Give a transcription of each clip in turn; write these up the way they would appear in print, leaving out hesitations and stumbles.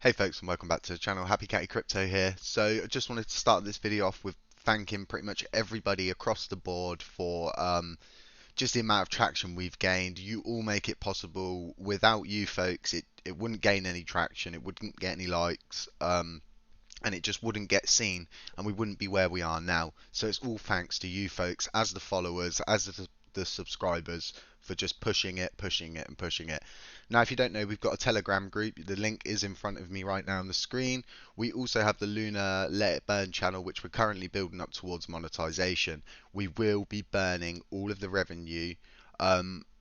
Hey folks, and welcome back to the channel. HappyCattyCrypto here. So I just wanted to start this video off with thanking pretty much everybody across the board for just the amount of traction we've gained. You all make it possible. Without you folks, it wouldn't gain any traction, it wouldn't get any likes, and it just wouldn't get seen, and we wouldn't be where we are now. So it's all thanks to you folks as the followers, as the subscribers, for just pushing it, and pushing it. Now, if you don't know, we've got a Telegram group. The link is in front of me right now on the screen. We also have the Luna Let It Burn channel, which we're currently building up towards monetization. We will be burning all of the revenue.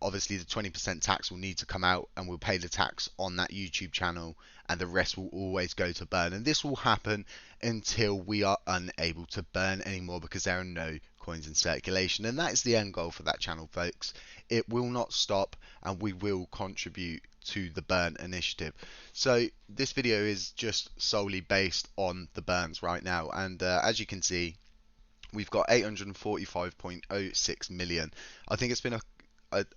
Obviously, the 20% tax will need to come out, and we'll pay the tax on that YouTube channel, and the rest will always go to burn. And this will happen until we are unable to burn anymore, because there are no coins in circulation. And that is the end goal for that channel, folks. It will not stop, and we will contribute to the burn initiative. So this video is just solely based on the burns right now, and as you can see, we've got 845.06 million. I think it's been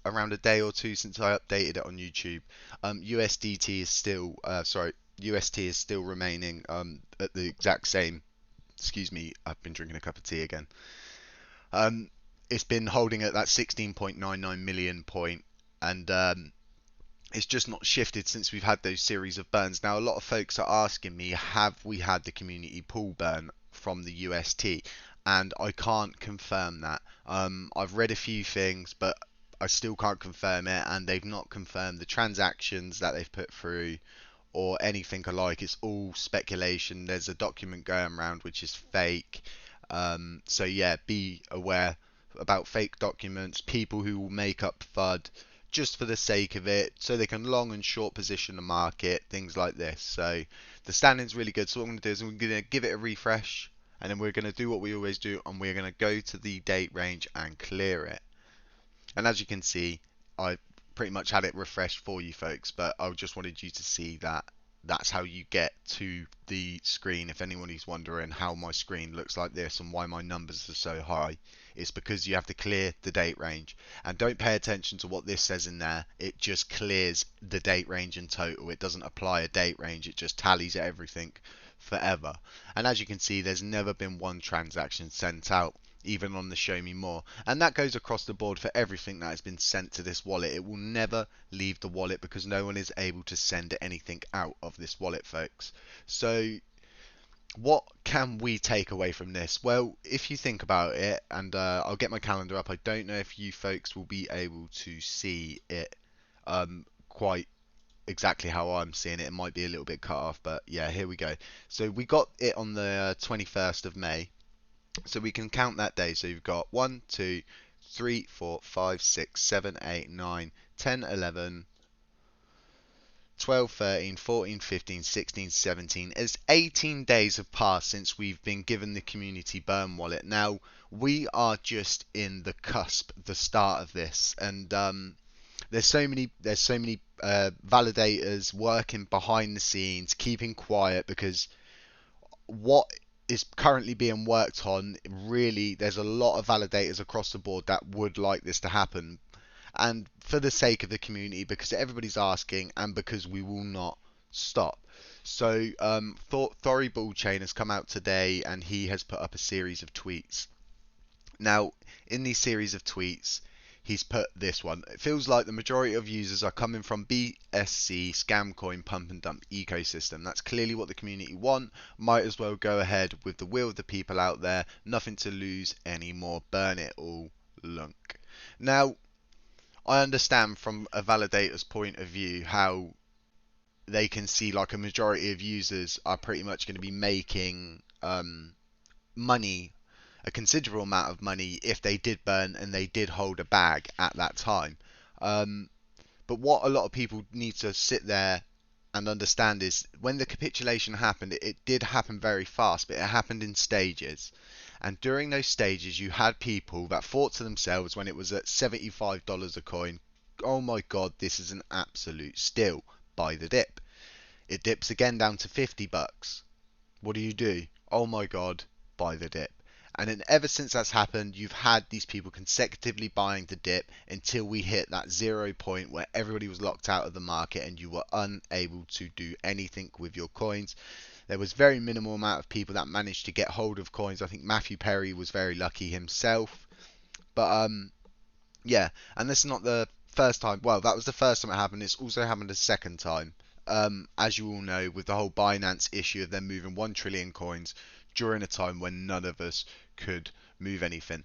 around a day or two since I updated it on YouTube. USDT is still UST is still remaining at the exact same. Excuse me, I've been drinking a cup of tea again. It's been holding at that 16.99 million point, and it's just not shifted since we've had those series of burns. Now, a lot of folks are asking me, have we had the community pool burn from the UST? And I can't confirm that. I've read a few things, but I still can't confirm it, and they've not confirmed the transactions that they've put through or anything alike. It's all speculation. There's a document going around which is fake. So yeah, be aware about fake documents, people who will make up FUD just for the sake of it, so they can long and short position the market, things like this. So the standing's really good. So what I'm going to do is I'm going to give it a refresh, and then we're going to do what we always do, and we're going to go to the date range and clear it. And as you can see, I pretty much had it refreshed for you folks, but I just wanted you to see that that's how you get to the screen. If anyone is wondering how my screen looks like this and why my numbers are so high, it's because you have to clear the date range. And don't pay attention to what this says in there. It just clears the date range in total. It doesn't apply a date range. It just tallies everything forever. And as you can see, there's never been one transaction sent out, even on the show me more, and that goes across the board for everything that has been sent to this wallet. It will never leave the wallet because no one is able to send anything out of this wallet, folks. So what can we take away from this? Well, if you think about it, and I'll get my calendar up, I don't know if you folks will be able to see it quite exactly how I'm seeing it. It might be a little bit cut off, but yeah, here we go. So we got it on the 21st of May. So we can count that day. So you've got 1, 2, 3, 4, 5, 6, 7, 8, 9, 10, 11, 12, 13, 14, 15, 16, 17. As 18 days have passed since we've been given the community burn wallet. Now we are just in the cusp, the start of this, and there's so many validators working behind the scenes, keeping quiet, because what is currently being worked on, really, there's a lot of validators across the board that would like this to happen, and for the sake of the community, because everybody's asking, and because we will not stop. So THORCHAIN.Bull chain has come out today, and he has put up a series of tweets. Now, in these series of tweets, he's put this one: it feels like the majority of users are coming from BSC scam coin pump and dump ecosystem. That's clearly what the community want. Might as well go ahead with the will of the people out there. Nothing to lose anymore. Burn it all, lunk. Now, I understand from a validator's point of view how they can see like a majority of users are pretty much going to be making money, a considerable amount of money, if they did burn and they did hold a bag at that time. But what a lot of people need to sit there and understand is when the capitulation happened, it did happen very fast, but it happened in stages. And during those stages, you had people that thought to themselves when it was at $75 a coin, oh my god, this is an absolute steal, buy the dip. It dips again down to $50. What do? Oh my god, buy the dip. And then ever since that's happened, you've had these people consecutively buying the dip until we hit that 0 point where everybody was locked out of the market and you were unable to do anything with your coins. There was very minimal amount of people that managed to get hold of coins. I think Matthew Perry was very lucky himself. But yeah, and this is not the first time. Well, that was the first time it happened. It's also happened a second time. As you all know, with the whole Binance issue of them moving 1 trillion coins during a time when none of us could move anything.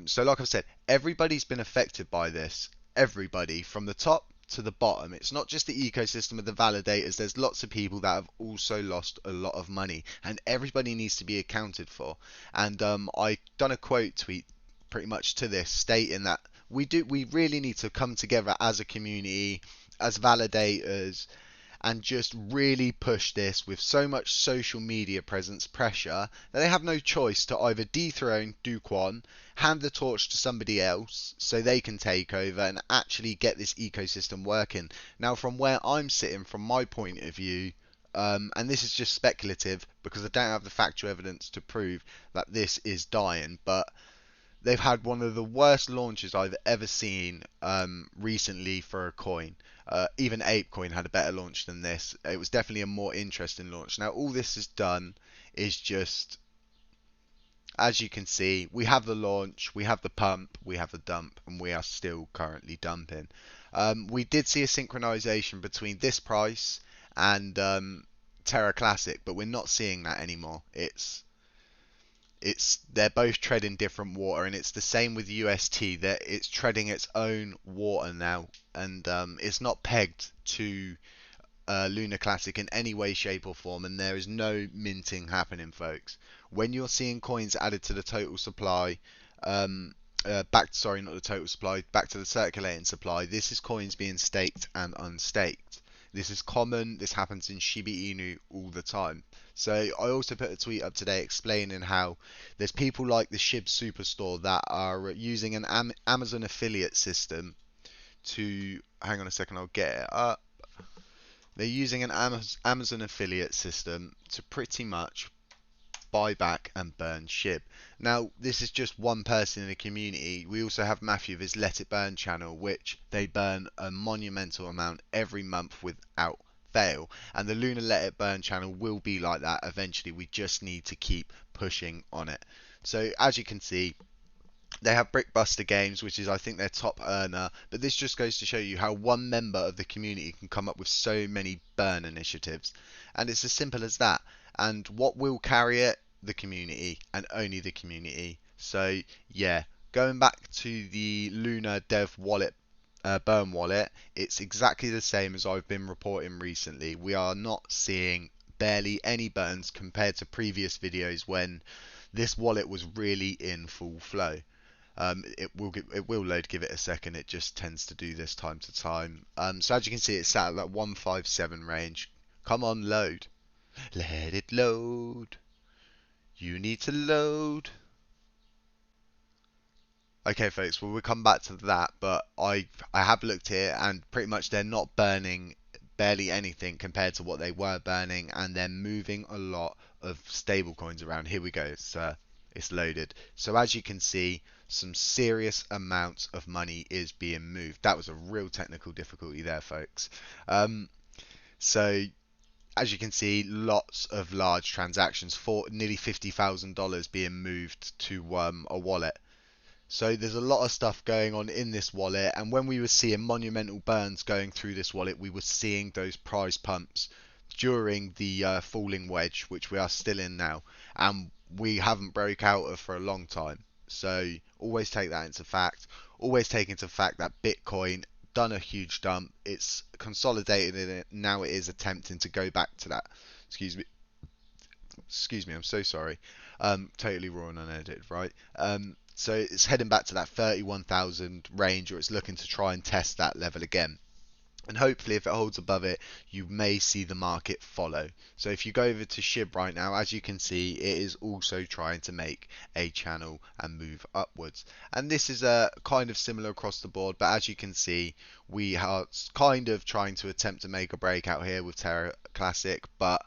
So like I've said, everybody's been affected by this. Everybody, from the top to the bottom. It's not just the ecosystem of the validators. There's lots of people that have also lost a lot of money, and everybody needs to be accounted for. And I done a quote tweet pretty much to this, stating that we really need to come together as a community, as validators, and just really push this with so much social media presence pressure that they have no choice to either dethrone Do Kwon, hand the torch to somebody else so they can take over and actually get this ecosystem working. Now, from where I'm sitting, from my point of view, and this is just speculative because I don't have the factual evidence to prove that this is dying, but they've had one of the worst launches I've ever seen recently for a coin. Even ApeCoin had a better launch than this. It was definitely a more interesting launch. Now, all this has done is just, as you can see, we have the launch, we have the pump, we have the dump, and we are still currently dumping. We did see a synchronization between this price and Terra Classic, but we're not seeing that anymore. They're both treading different water, and it's the same with UST, that it's treading its own water now, and it's not pegged to LUNACLASSIC in any way, shape or form, and there is no minting happening, folks. When you're seeing coins added to the total supply, sorry, not the total supply, back to the circulating supply, this is coins being staked and unstaked. This is common. This happens in Shiba Inu all the time. So I also put a tweet up today explaining how there's people like the Shib Superstore that are using an Amazon affiliate system to, hang on a second, I'll get it up. They're using an Amazon affiliate system to pretty much buy back and burn SHIB. Now, this is just one person in the community. We also have Matthew of his Let It Burn channel, which they burn a monumental amount every month without fail. And the Luna Let It Burn channel will be like that eventually. We just need to keep pushing on it. So, as you can see, they have Brickbuster Games, which is, I think, their top earner. But this just goes to show you how one member of the community can come up with so many burn initiatives. And it's as simple as that. And what will carry it? The community, and only the community. So, yeah, going back to the Luna Dev wallet, burn wallet, it's exactly the same as I've been reporting recently. We are not seeing barely any burns compared to previous videos when this wallet was really in full flow. It will load. Give it a second. It just tends to do this time to time. So as you can see, it's sat at that 157 range. Come on, load. Let it load. You need to load. Okay, folks. Well, we'll come back to that. But I have looked here, and pretty much they're not burning barely anything compared to what they were burning, and they're moving a lot of stable coins around. Here we go. It's loaded. So as you can see, some serious amounts of money is being moved. That was a real technical difficulty there, folks. So as you can see, lots of large transactions, for nearly $50,000 being moved to a wallet. So there's a lot of stuff going on in this wallet, and when we were seeing monumental burns going through this wallet, we were seeing those price pumps during the falling wedge, which we are still in now, and we haven't broke out of for a long time. So always take that into fact. Always take into fact that Bitcoin done a huge dump. It's consolidated in it. Now it is attempting to go back to that. Excuse me, I'm so sorry. Totally raw and unedited, right? So it's heading back to that 31,000 range, or it's looking to try and test that level again. And hopefully, if it holds above it, you may see the market follow. So if you go over to SHIB right now, as you can see, it is also trying to make a channel and move upwards. And this is kind of similar across the board, but as you can see, we are kind of trying to attempt to make a breakout here with Terra Classic, but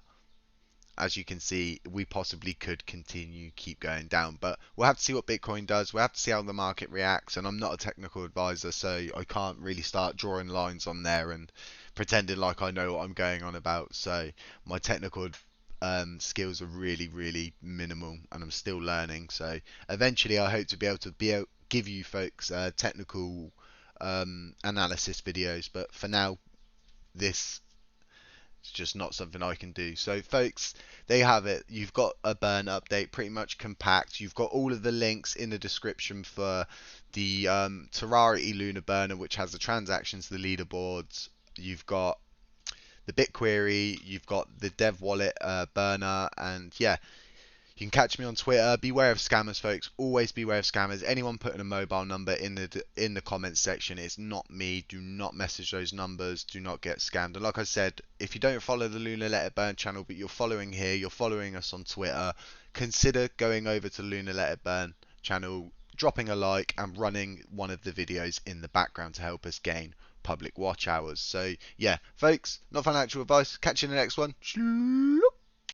as you can see, we possibly could keep going down, but we'll have to see what Bitcoin does. We'll have to see how the market reacts, and I'm not a technical advisor, so I can't really start drawing lines on there and pretending like I know what I'm going on about. So my technical skills are really minimal, and I'm still learning. So eventually, I hope to be able to give you folks technical analysis videos, but for now, this it's just not something I can do. So folks, there you have it. You've got a burn update, pretty much compact. You've got all of the links in the description for the Terrarity Luna burner, which has the transactions, the leaderboards. You've got the BitQuery, you've got the Dev Wallet burner, and yeah, you can catch me on Twitter. Beware of scammers, folks. Always beware of scammers. Anyone putting a mobile number in the comments section, it's not me. Do not message those numbers. Do not get scammed. And like I said, if you don't follow the Luna Let It Burn channel, but you're following here, you're following us on Twitter, consider going over to Luna Let It Burn channel, dropping a like, and running one of the videos in the background to help us gain public watch hours. So yeah, folks, not financial advice. Catch you in the next one.